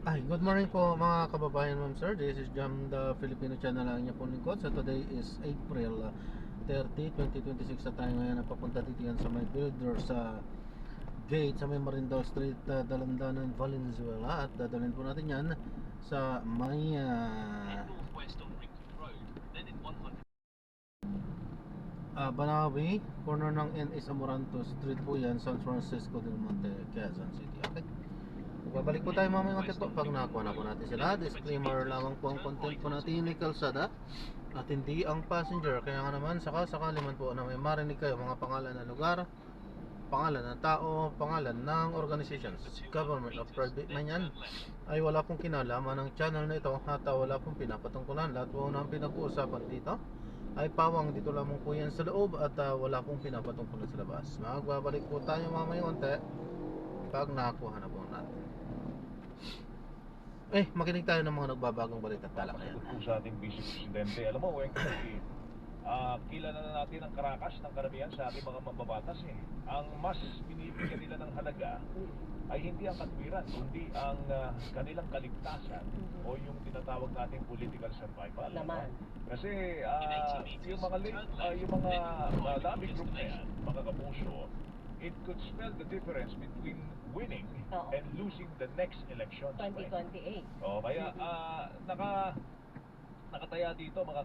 Ay, good morning po mga kababayan, ma'am sir. This is Jam, the Filipino channel lang niya po lingkod. So today is April 30, 2026 sa tayo ngayon napapunta dito yan sa may builder sa gate sa may Marindaw Street, Dalandanan, Valenzuela. At dadalhin po natin yan sa may Banawi, corner ng NS Amoranto Street po yan, San Francisco del Monte, Quezon City. Okay, babalik po tayo mamaya mga po pag nakakuha na po natin sila. Disclaimer lamang po ang content po natin ni kalsada at hindi ang passenger. Kaya nga naman sakali man po na may marinig kayo mga pangalan ng lugar, pangalan ng tao, pangalan ng organizations, government of private man yan, ay wala pong kinalaman ng channel na ito at wala pong pinapatungkulan. Lahat po ng pinag-uusapan dito ay pawang dito lamang po yan sa loob at wala pong pinapatungkulan sa labas. Magbabalik po tayo mamaya konti pag nakakuha na po natin. Makinig tayo ng mga nagbabagong balita at talakayan. Kung sa ating Vice Presidente, alam mo, Weng, kilala na natin ang karakas ng karamihan sa ating mga mambabatas eh. Ang mas binibigyan nila ng halaga ay hindi ang katwiran, kundi ang kanilang kaligtasan o yung tinatawag nating political survival. Naman. Kasi yung mga lobby group na yan, mga kapuso, it could spell the difference between winning and losing the next election. 2028. Kaya nakataya dito mga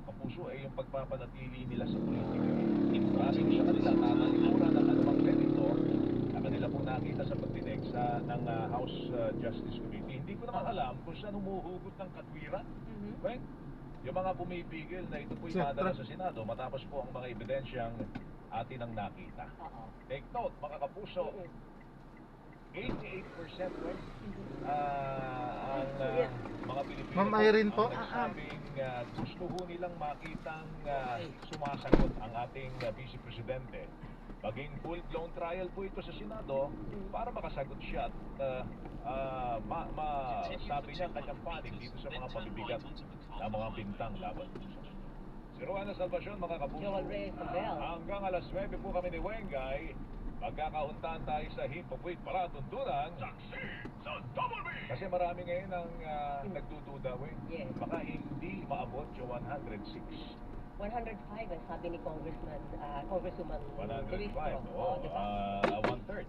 kapuso ay yung pagpapanatili nila sa politika. Kasi sa kanila nakalimuran ng anumang mérito na kanila pong nakita sa pagdinig ng House Justice Committee. Hindi ko naman alam kung saan humuhugot ng katwiran. Well, yung mga pumipigil na ito po'y madala sa Senado matapos po ang mga ebidensyang atin ang nakita. Take note mga kapuso, 88% ang mga Pilipino Ma'am Irene po, nagsabing gusto ho nilang makitang sumasagot ang ating Vice Presidente. Maging full-blown trial po ito sa Senado para makasagot siya at masabi niya ang kanyang panig dito sa mga pabibigat na mga bintang laban. Si Roana Salvacion, mga kapuso, hanggang alas 9 po kami ni Wengay. Magkakauntaan tayo sa Himpapwit para tuntunan kasi marami ngayon ang nagdududa, Yes. baka hindi maabot yung 106. 105 ang sabi ni Congresswoman 105, diba? 1/3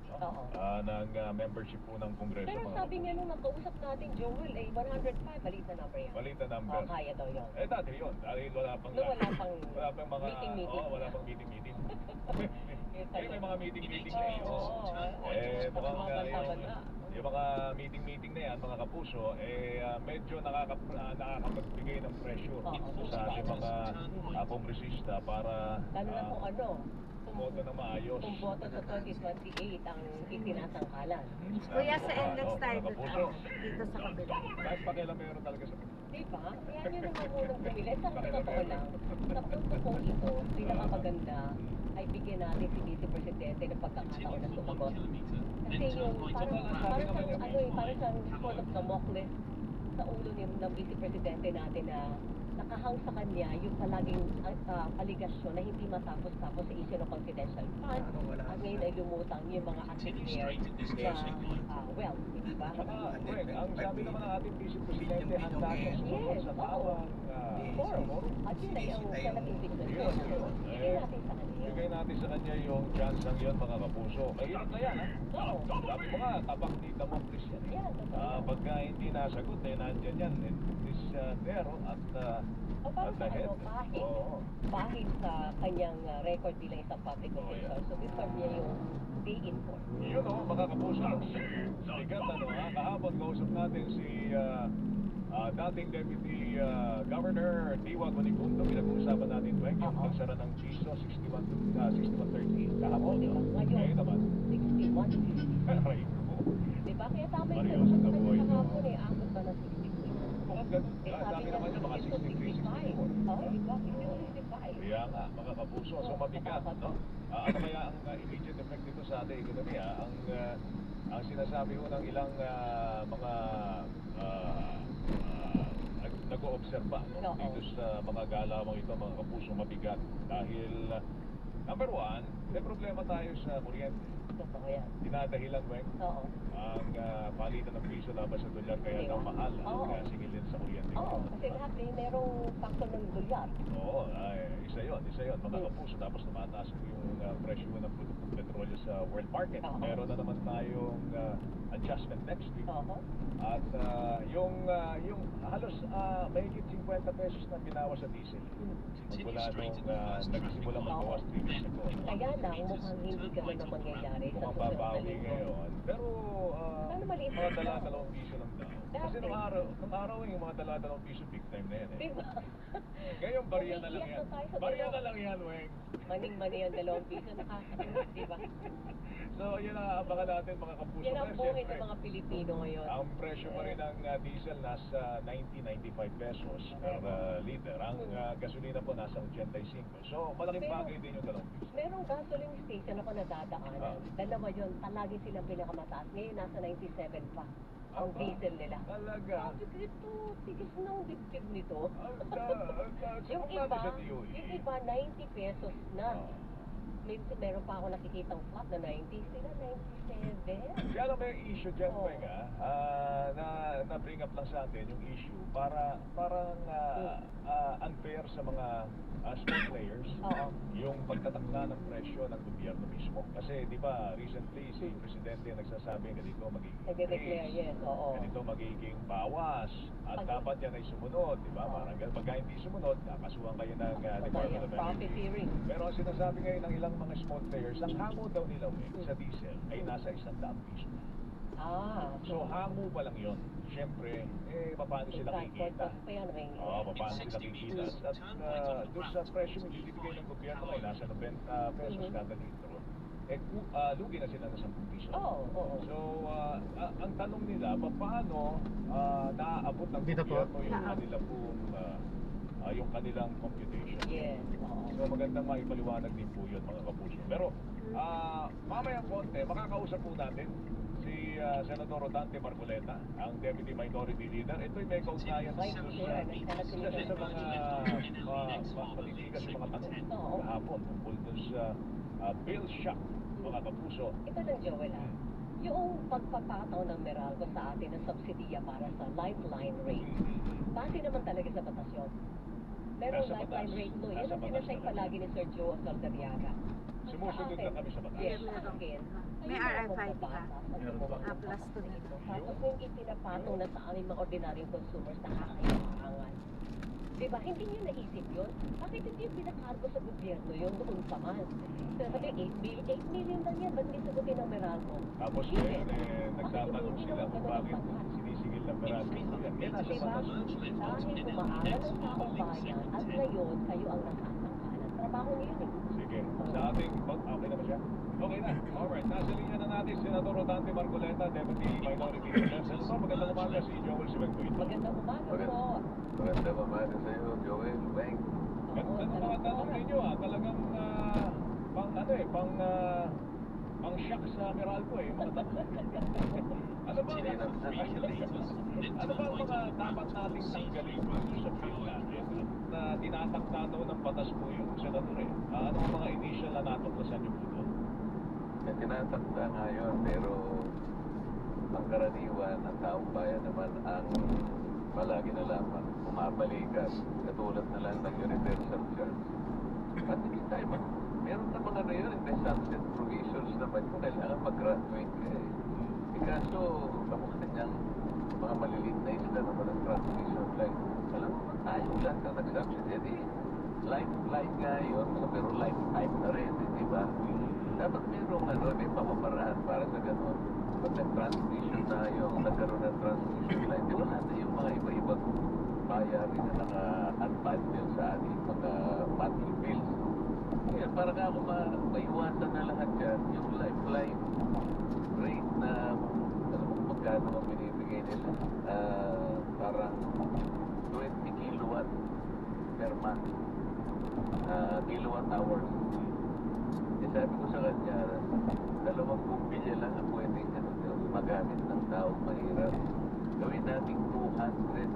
ng membership po ng Kongreso. Pero sabi niya nung nakausap natin, Joel, 105, maliit na number yan. Maliit na number. Kaya daw yun. Dati yun, dahil wala pang mga meeting-meeting. wala pang meeting-meeting. May mga meeting-meeting na yun. Mukhang yung mga meeting-meeting na yan, mga kapuso, medyo nakakapagbigay ng pressure sa ating mga kongresista para lalo na kung bumoto na maayos. kung boto sa 2028 ang itinatangkalan. Kuya, sa index tayo Kapuso, dito sa kabila. kahit pakialam meron talaga sa Diba? Kaya nyo naman unang pumili. Sa totoo lang, sa punto kong ito, pinakamaganda ay bigyan natin si Vice Presidente ng pagkakataon na sumagot. Kasi yung parang siyang sort of Damocles sa ulo ng Vice Presidente natin na nakahang sa kanya yung palaging aligasyon na hindi matapos-tapos sa issue ng confidential fund at ngayon ay lumutang yung mga associates na wealth, di ba? Ang sabi naman ng ating Vice Presidente, handa siya sumagot sa bawang At yun ay ang malaking bigyan. Bigay natin sa kanya yung chance lang yun, mga kapuso. Mahirap na yan, ha? Oo. Sabi mo nga, tabak ni Damocles yan. Pagka hindi nasagot, nandyan yan. This there at the head. Bahid sa kanyang record bilang isang public official. So, before niya yung be informed. Yun o, mga kapuso. Sikat, kahapon kausap natin si dating Deputy Governor Diwa Gonigundo. Pinag-uusapan natin yung pagsara ng piso 6130 kahapon. Ngayon naman 61. Right. Diba? Kaya tama yung Seryoso sagot na sa po kanya ito. kahapon abot ba ng 63? Mukhang ganun. Sabi Sabi niya, naman niya, mga 63, 64. diba? 65. Kaya nga, mga kapuso, so mabigat, no? Ano kaya ang immediate effect nito sa ating ekonomiya? Ang sinasabi ko ng ilang mga nag-oobserba dito sa mga galawang ito, mga kapuso, mabigat. Dahil, number one, may problema tayo sa kuryente. Totoo yan. Dinadahilan mo Oo. ang palitan ng piso laban sa dolyar kaya Di ba? daw mahal ang Oo. singilin sa kuryente. Oo, kasi lahat merong factor ng dolyar. Oo, isa yun, mga kapuso. Tapos tumataas yung presyo ng produktong petrolyo sa world market. Oo. Meron na naman tayong adjustment next week. Oo. At yung halos mahigit 50 pesos na binawas sa diesel. Magmula nung nagsimula magbawas 3 weeks ago. Kaya lang, mukhang hindi ganun ang mangyayari sa Mukhang susunod na babawi linggo. ngayon. Pero Sana maliit mga lang daw. dala-dalawang piso lang daw. Kasi Dati. nung araw yung mga dala-dalawang piso big time na yan eh. Diba? Ngayon bariya na lang Umiiyak yan. na tayo sa Bariya na dalawa. lang yan, Weng. Maning-mani ang 2 piso, nakakatuwa, diba? So yun ang abangan natin mga kapuso. Yan ang Kaya buhay siyempre, ng mga Pilipino ngayon. ang presyo pa rin ng diesel nasa 90-95 pesos per liter. Ang gasolina po nasa 85. So malaking Pero- bagay din yung 2 piso. Merong gasoline station ako nadadaanan. Ah. Dalawa yun, palagi silang pinakamataas. Ngayon nasa 97 pa ang Aba, diesel nila. Talaga. Sabi ko, ito, tigis ng dibdib nito. Yung Yung iba, sa DOE. yung iba 90 pesos na. Ah. Meron pa ako nakikitang flat na 90, sila 97. Kaya lang may issue dyan, Oo. Weng, na bring up lang sa atin yung issue parang unfair sa mga small players Oo. yung pagtatakda ng presyo ng gobyerno mismo. Kasi di ba recently si Presidente nagsasabi ganito magiging Nagde-declare, increase, yes, oo. ganito magiging bawas at Pag- dapat yan ay sumunod, di ba? Oo. Parang ganun. Pagka hindi sumunod, kakasuhan kayo ng Department Kaya of profit Energy. hearing. Pero ang sinasabi ngayon ng ilang mga small players, ang hango daw nila sa diesel ay nasa 100 piso. Ah, So hango pa lang yun. Siyempre, paano sila transport kikita? cost pa yan, may Paano sila kikita? At doon sa presyo na ibibigay ng gobyerno ay nasa 90 pesos kada litro. Lugi na sila na 10 piso. Oo, oo. So, ang tanong nila, paano naaabot ng Dito po. gobyerno yung kanila pong yung kanilang computation? Yes, oo. So magandang maipaliwanag din po yun mga kapuso. Pero mamayang konti, makakausap po natin si Senador Rodante Marcoleta, ang Deputy Minority Leader. Ito'y may kaugnayan Vice dito Chair, sa isa sa mga matitigas yung mga tanong Oo. kahapon tungkol dun sa bill shock mga kapuso. Ito lang, Joel, yung pagpapataw ng Meralco sa atin ng subsidiya para sa lifeline rate, base naman talaga sa batas yun. Merong Nasa lifeline batas. rate, no? Yun Nasa ang batas sinasay talaga. palagi ni Sir Joe Saldarriaga. Sumusunod na kami sa batas. Yes, sa akin. May ayun ang RFID ka? pagbabatas at Meron gumawa pa. ng Plus batas to na it. ito. Tapos yung itinapatong na sa aming mga ordinaryong consumers na kakailangan. Diba? Hindi niyo naisip yun? Bakit hindi yung pinakargo sa gobyerno yun noon pa man? Sabi, 8 million lang yan. Ba't may sagutin ng Meralco? Tapos ngayon, nagtatanong sila kung bakit sinisingil ng Meralco ito yan. Yan nasa Diba? batas. Dahil umaaral ng taong bayan at ngayon kayo ang nasasangkalan. Trabaho niyo yun eh. Sige, sa ating okay na ba siya? Okay na. Alright, nasa linya na natin Senador Rodante Marcoleta, Deputy Minority Leader. Senator, magandang umaga si Joel Sibenguito. Magandang umaga po. Magandang umaga sa iyo, Joel, Weng. Ganda ng mga tanong ninyo talagang pang shock sa Meralco mga tanong. Ano ba ang mga dapat nating tanggalin dito sa bill natin? Na tinatakda daw ng batas po yung senador ano ang mga initial na natuklasan niyo po doon? Na tinatakda nga yun, pero pangkaraniwan ang taong bayan naman ang palagi na lamang pumapalikas, katulad na lang ng universal charge. At hindi tayo meron na mga na yun, may sunset provisions naman kung kailangan mag-graduate ka eh. Kaso, kamukha niyang mga maliliit na isla naman ang transmission line. Alam mo naman tayo lahat na nag-subsidy. Lifeline nga yun, pero lifetime na rin, di ba? Dapat may pamamaraan para sa gano'n. Pag nag-transmission na yung nagkaroon ng transmission line, di ba natin yung mga iba-ibang bayarin na naka-unbundle sa ating mga monthly bills. Kaya para nga ako maiwasan na lahat yan, yung lifeline rate na alam mo magkano ang binibigay nila, parang 20 kilowatt per month, kilowatt hours. Eh sabi ko sa kanya, 20 bilya lang ang pwedeng magamit ng taong mahirap. Gawin natin 200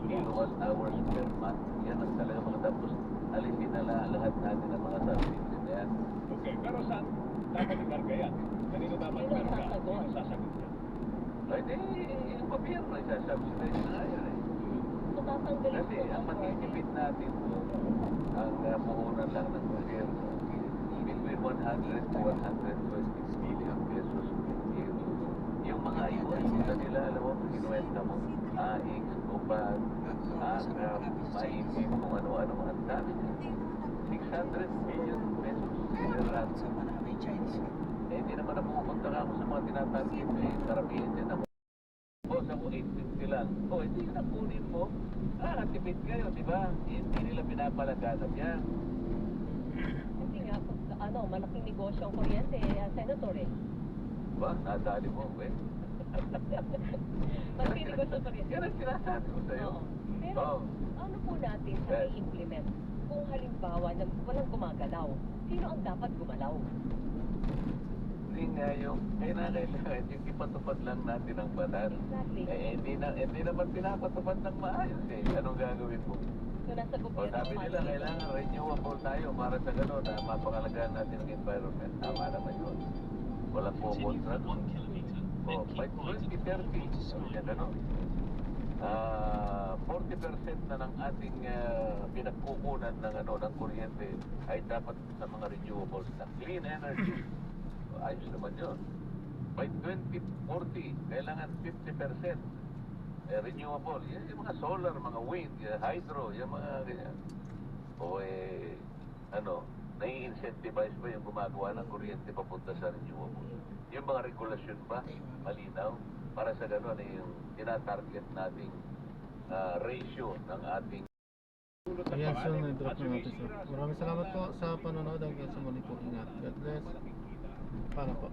kilowatt hours per month. Yan ang talaga mga tapos alisin na lahat natin ang mga subsidies na yan. Okay, pero dapat ikarga yan. Kanino dapat Sino ang ikarga? sasagot? Sino sasagot yan? Ay, di, yung gobyerno, isasubsidize na nga yan eh. So, tatanggalin Kasi po ang matitipid natin po, ang puhunan lang ng gobyerno, between 100 to 120 billion pesos per year. Yung mga ayuda nila, alam mo, kinuwenta mo, AX, UPAD, maipin kung ano-ano, ang dami niya. 600 billion pesos per annum. Eh, hindi naman napupunta ka ako sa mga tinatarget eh. Karamihan din ako. Boss, ako 850 lang. O, hindi na kunin mo. Tipid kayo, di ba? Hindi nila pinapalaganap yan. Kasi nga, malaking negosyo ang kuryente, Senator eh. Ba, nadali mo, eh. Malaking negosyo ang kuryente. Yan ang sinasabi ko sa'yo. Oo. Pero, Oo. ano po natin sa i-implement? Kung halimbawa na walang gumagalaw, sino ang dapat gumalaw? Hindi nga yung, kailangan yung ipatupad lang natin ang batas. Exactly. Eh, hindi naman pinapatupad ng maayos eh. Anong gagawin mo? So, nasa O gobyerno sabi nila, paano? kailangan renewable tayo para sa gano'n na mapangalagaan natin ang environment. Tama naman yun. Walang po kontra. O, by 2030, sabi niya gano'n. 40% na ng ating pinagkukunan ng kuryente ay dapat sa mga renewables na clean energy. Ayos naman yun. By 2040, kailangan 50% renewable. Yan yung mga solar, mga wind, hydro, yung mga ganyan. O nai-incentivize ba yung gumagawa ng kuryente papunta sa renewable? Yung mga regulasyon ba, malinaw? Para sa gano'n, yung tinatarget nating ratio ng ating Ayan, so may-drop na natin sir. Maraming salamat po sa panonood. Hanggang sa muli po. Ingat. God bless. Paano po?